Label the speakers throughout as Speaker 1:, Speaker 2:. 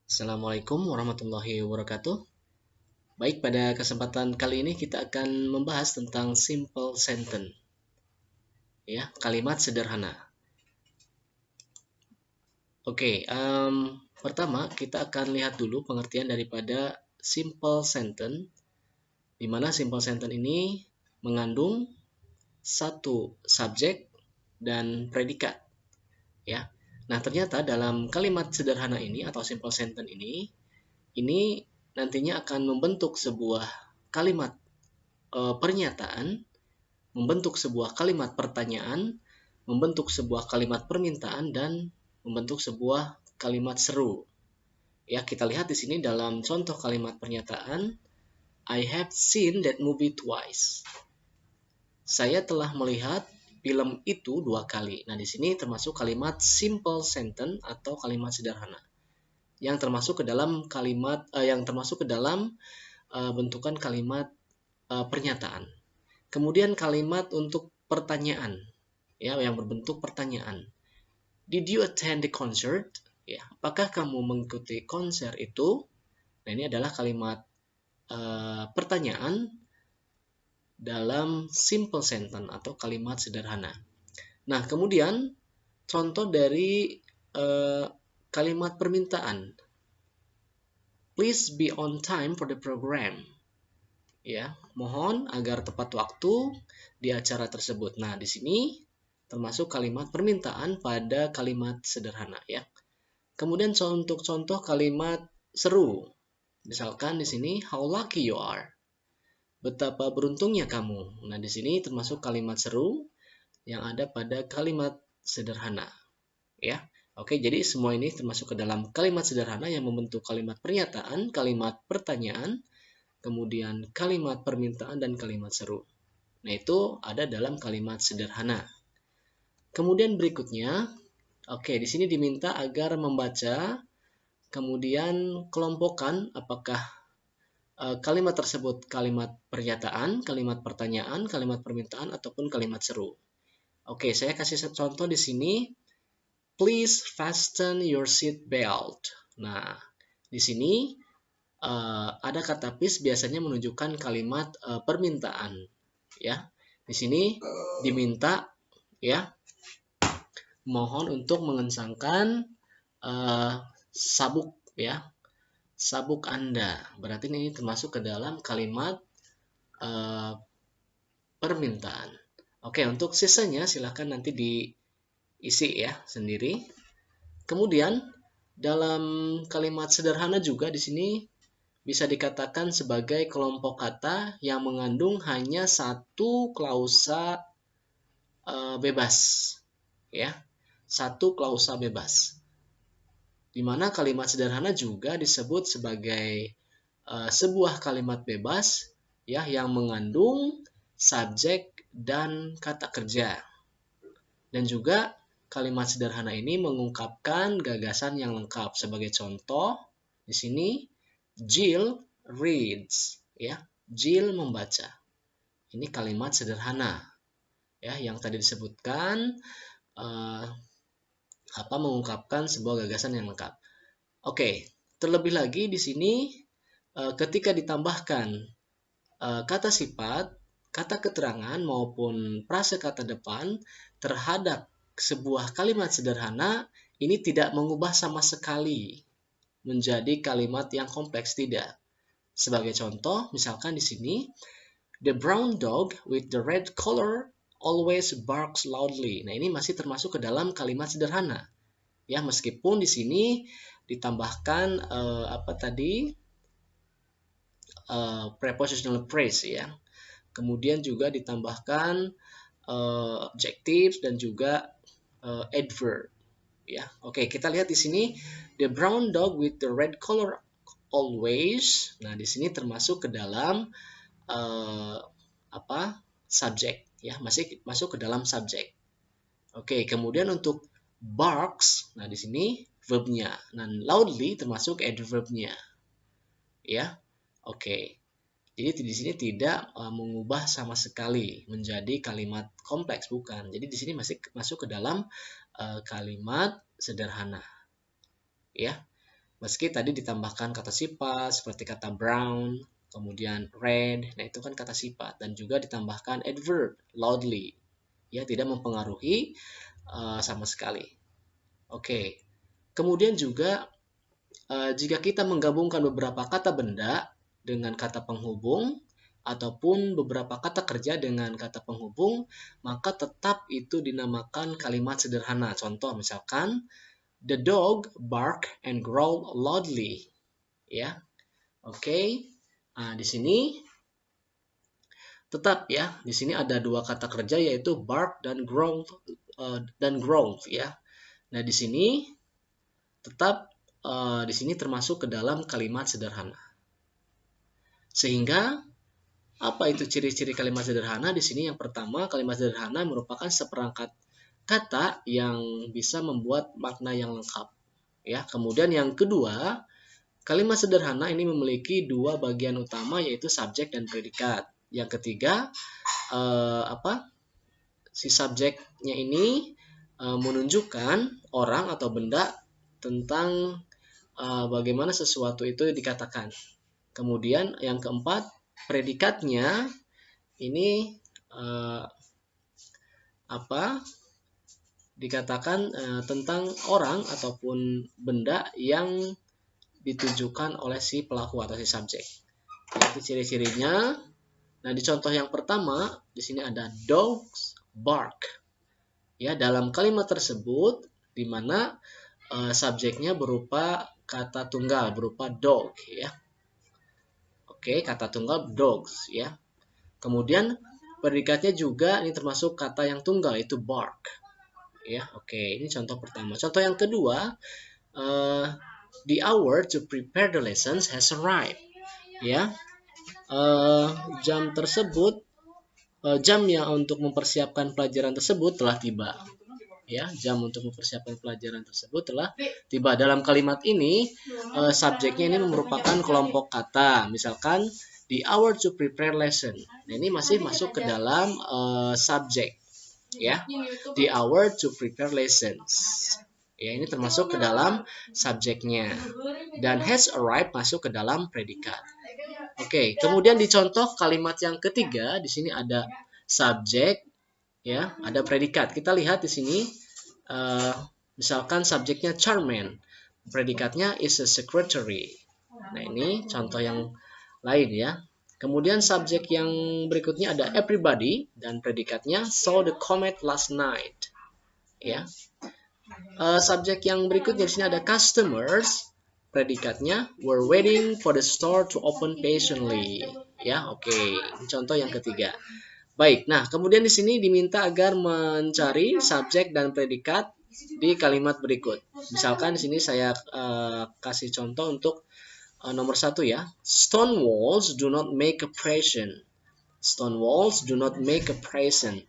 Speaker 1: Assalamualaikum warahmatullahi wabarakatuh. Baik, pada kesempatan kali ini kita akan membahas tentang simple sentence, ya, kalimat sederhana. Oke, pertama kita akan lihat dulu pengertian daripada simple sentence, di mana simple sentence ini mengandung satu subjek dan predikat, ya. Nah, ternyata dalam kalimat sederhana ini atau simple sentence ini nantinya akan membentuk sebuah kalimat pernyataan, membentuk sebuah kalimat pertanyaan, membentuk sebuah kalimat permintaan, dan membentuk sebuah kalimat seru. Ya, kita lihat di sini dalam contoh kalimat pernyataan, I have seen that movie twice. Saya telah melihat film itu 2 kali. Nah, di sini termasuk kalimat simple sentence atau kalimat sederhana yang termasuk ke dalam bentukan kalimat pernyataan. Kemudian kalimat untuk pertanyaan, ya, yang berbentuk pertanyaan. Did you attend the concert? Ya, apakah kamu mengikuti konser itu? Nah, ini adalah kalimat pertanyaan dalam simple sentence atau kalimat sederhana. Nah, kemudian contoh dari kalimat permintaan. Please be on time for the program. Ya, mohon agar tepat waktu di acara tersebut. Nah, di sini termasuk kalimat permintaan pada kalimat sederhana, ya. Kemudian untuk contoh kalimat seru. Misalkan di sini how lucky you are. Betapa beruntungnya kamu. Nah, di sini termasuk kalimat seru yang ada pada kalimat sederhana, ya. Oke, jadi semua ini termasuk ke dalam kalimat sederhana yang membentuk kalimat pernyataan, kalimat pertanyaan, kemudian kalimat permintaan, dan kalimat seru. Nah, itu ada dalam kalimat sederhana. Kemudian berikutnya, oke, di sini diminta agar membaca, kemudian kelompokkan apakah kalimat tersebut kalimat pernyataan, kalimat pertanyaan, kalimat permintaan, ataupun kalimat seru. Oke, saya kasih contoh di sini. Please fasten your seat belt. Nah, di sini ada kata please biasanya menunjukkan kalimat permintaan, ya. Di sini diminta, ya, mohon untuk mengencangkan sabuk, ya, sabuk Anda. Berarti ini termasuk ke dalam kalimat permintaan. Oke, untuk sisanya silahkan nanti diisi ya sendiri. Kemudian dalam kalimat sederhana juga di sini bisa dikatakan sebagai kelompok kata yang mengandung hanya satu klausa bebas, ya, satu klausa bebas. Di mana kalimat sederhana juga disebut sebagai sebuah kalimat bebas, ya, yang mengandung subjek dan kata kerja. Dan juga kalimat sederhana ini mengungkapkan gagasan yang lengkap. Sebagai contoh, di sini Jill reads, ya, Jill membaca. Ini kalimat sederhana, ya, yang tadi disebutkan mengungkapkan sebuah gagasan yang lengkap. Oke, terlebih lagi di sini ketika ditambahkan kata sifat, kata keterangan maupun frase kata depan terhadap sebuah kalimat sederhana, ini tidak mengubah sama sekali menjadi kalimat yang kompleks, tidak. Sebagai contoh, misalkan di sini, the brown dog with the red collar always barks loudly. Nah, ini masih termasuk ke dalam kalimat sederhana. Ya, meskipun di sini ditambahkan prepositional phrase, ya. Kemudian juga ditambahkan adjective dan juga adverb, ya. Oke, kita lihat di sini the brown dog with the red collar always. Nah, di sini termasuk ke dalam subjek, ya, masih masuk ke dalam subjek. Oke, kemudian untuk barks, nah di sini verbnya. Nah, loudly termasuk adverbnya, ya. Oke. Jadi di sini tidak mengubah sama sekali menjadi kalimat kompleks, bukan. Jadi di sini masih masuk ke dalam kalimat sederhana, ya. Meski tadi ditambahkan kata sifat seperti kata brown, kemudian red, nah itu kan kata sifat, dan juga ditambahkan adverb loudly, ya tidak mempengaruhi sama sekali. Oke, kemudian juga jika kita menggabungkan beberapa kata benda dengan kata penghubung ataupun beberapa kata kerja dengan kata penghubung, maka tetap itu dinamakan kalimat sederhana. Contoh misalkan, the dog bark and growl loudly. Ya, oke. Nah, di sini tetap ya, di sini ada dua kata kerja yaitu bark dan growl ya. Nah, di sini tetap di sini termasuk ke dalam kalimat sederhana. Sehingga apa itu ciri-ciri kalimat sederhana? Di sini yang pertama, kalimat sederhana merupakan seperangkat kata yang bisa membuat makna yang lengkap. Ya, kemudian yang kedua, kalimat sederhana ini memiliki dua bagian utama yaitu subjek dan predikat. Yang ketiga, si subjeknya ini menunjukkan orang atau benda tentang bagaimana sesuatu itu dikatakan. Kemudian yang keempat, predikatnya ini dikatakan tentang orang ataupun benda yang ditujukan oleh si pelaku atau si subjek. Itu ciri-cirinya. Nah, di contoh yang pertama, di sini ada dogs bark. Ya, dalam kalimat tersebut di mana subjeknya berupa kata tunggal berupa dog ya. Oke, kata tunggal dogs ya. Kemudian predikatnya juga ini termasuk kata yang tunggal itu bark. Ya, oke, ini contoh pertama. Contoh yang kedua, the hour to prepare the lessons has arrived. Ya, jam tersebut, jamnya untuk mempersiapkan pelajaran tersebut telah tiba. Ya, jam untuk mempersiapkan pelajaran tersebut telah tiba. Dalam kalimat ini, subjeknya ini merupakan kelompok kata. Misalkan, the hour to prepare lesson. Nah, ini masih masuk ke dalam subjek. Ya, the hour to prepare lessons. Ya, ini termasuk ke dalam subjeknya. Dan has arrived masuk ke dalam predikat. Oke, kemudian di contoh kalimat yang ketiga, di sini ada subjek, ya, ada predikat. Kita lihat di sini, misalkan subjeknya Charmaine, predikatnya is a secretary. Nah, ini contoh yang lain ya. Kemudian subjek yang berikutnya ada everybody dan predikatnya saw the comet last night. Ya. Subjek yang berikutnya di sini ada customers, predikatnya were waiting for the store to open patiently. Ya, oke. Ini contoh yang ketiga. Baik. Nah, kemudian di sini diminta agar mencari subjek dan predikat di kalimat berikut. Misalkan di sini saya kasih contoh untuk nomor 1 ya. Stone walls do not make a present. Stone walls do not make a present.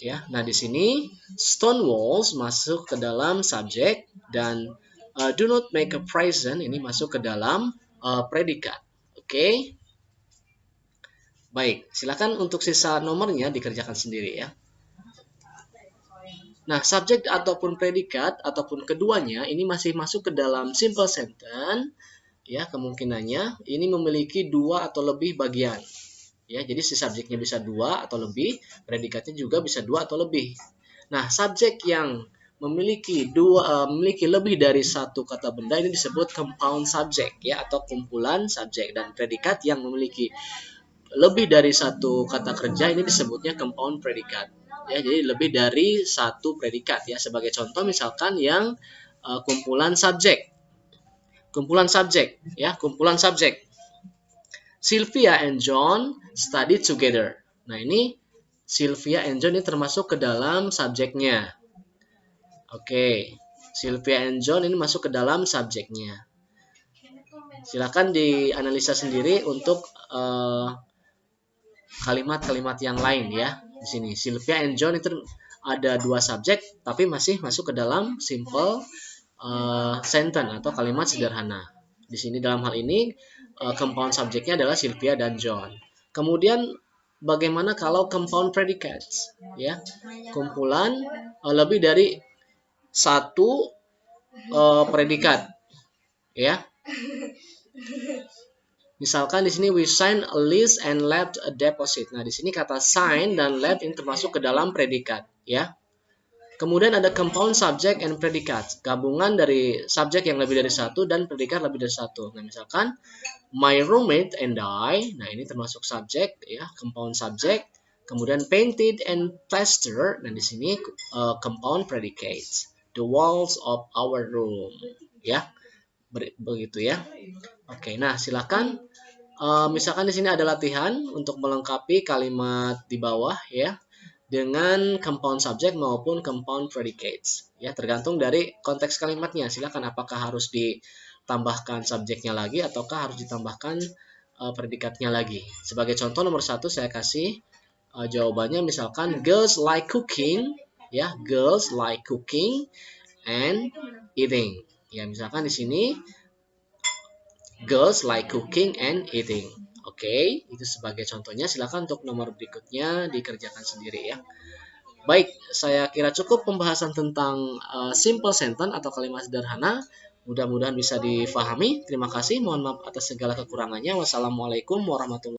Speaker 1: Ya, nah di sini stone walls masuk ke dalam subjek dan do not make a present ini masuk ke dalam predikat. Oke. Baik, silakan untuk sisa nomornya dikerjakan sendiri ya. Nah, subjek ataupun predikat ataupun keduanya ini masih masuk ke dalam simple sentence. Ya, kemungkinannya ini memiliki dua atau lebih bagian. Ya, jadi si subjeknya bisa dua atau lebih, predikatnya juga bisa dua atau lebih. Nah, subjek yang memiliki lebih dari satu kata benda ini disebut compound subject ya, atau kumpulan subjek, dan predikat yang memiliki lebih dari satu kata kerja ini disebutnya compound predikat. Ya, jadi lebih dari satu predikat ya. Sebagai contoh misalkan yang kumpulan subjek. Kumpulan subjek ya, kumpulan subjek. Sylvia and John study together. Nah, ini Sylvia and John ini termasuk ke dalam subjeknya. Oke, Sylvia and John ini masuk ke dalam subjeknya. Silakan dianalisa sendiri untuk kalimat-kalimat yang lain ya. Di sini Sylvia and John itu ada dua subjek, tapi masih masuk ke dalam simple sentence atau kalimat sederhana. Di sini dalam hal ini compound subjeknya adalah Sylvia dan John. Kemudian bagaimana kalau compound predicates? Ya, kumpulan lebih dari satu predikat. ya. Misalkan di sini we sign a lease and left a deposit. Nah, di sini kata sign dan left ini termasuk ke dalam predikat, ya. Kemudian ada compound subject and predicate, gabungan dari subjek yang lebih dari satu dan predikat lebih dari satu. Nah, misalkan my roommate and I, nah ini termasuk subjek, ya, compound subject. Kemudian painted and plastered, dan di sini compound predicates. The walls of our room, ya, begitu ya. Oke, nah silakan. Misalkan di sini ada latihan untuk melengkapi kalimat di bawah, ya, dengan compound subject maupun compound predicates, ya, tergantung dari konteks kalimatnya. Silakan apakah harus ditambahkan subjeknya lagi ataukah harus ditambahkan predikatnya lagi. Sebagai contoh nomor 1 saya kasih jawabannya, misalkan girls like cooking, ya, girls like cooking and eating. Ya, misalkan di sini girls like cooking and eating. Oke, itu sebagai contohnya. Silakan untuk nomor berikutnya dikerjakan sendiri, ya. Baik, saya kira cukup pembahasan tentang simple sentence atau kalimat sederhana. Mudah-mudahan bisa difahami. Terima kasih. Mohon maaf atas segala kekurangannya. Wassalamualaikum warahmatullahi wabarakatuh.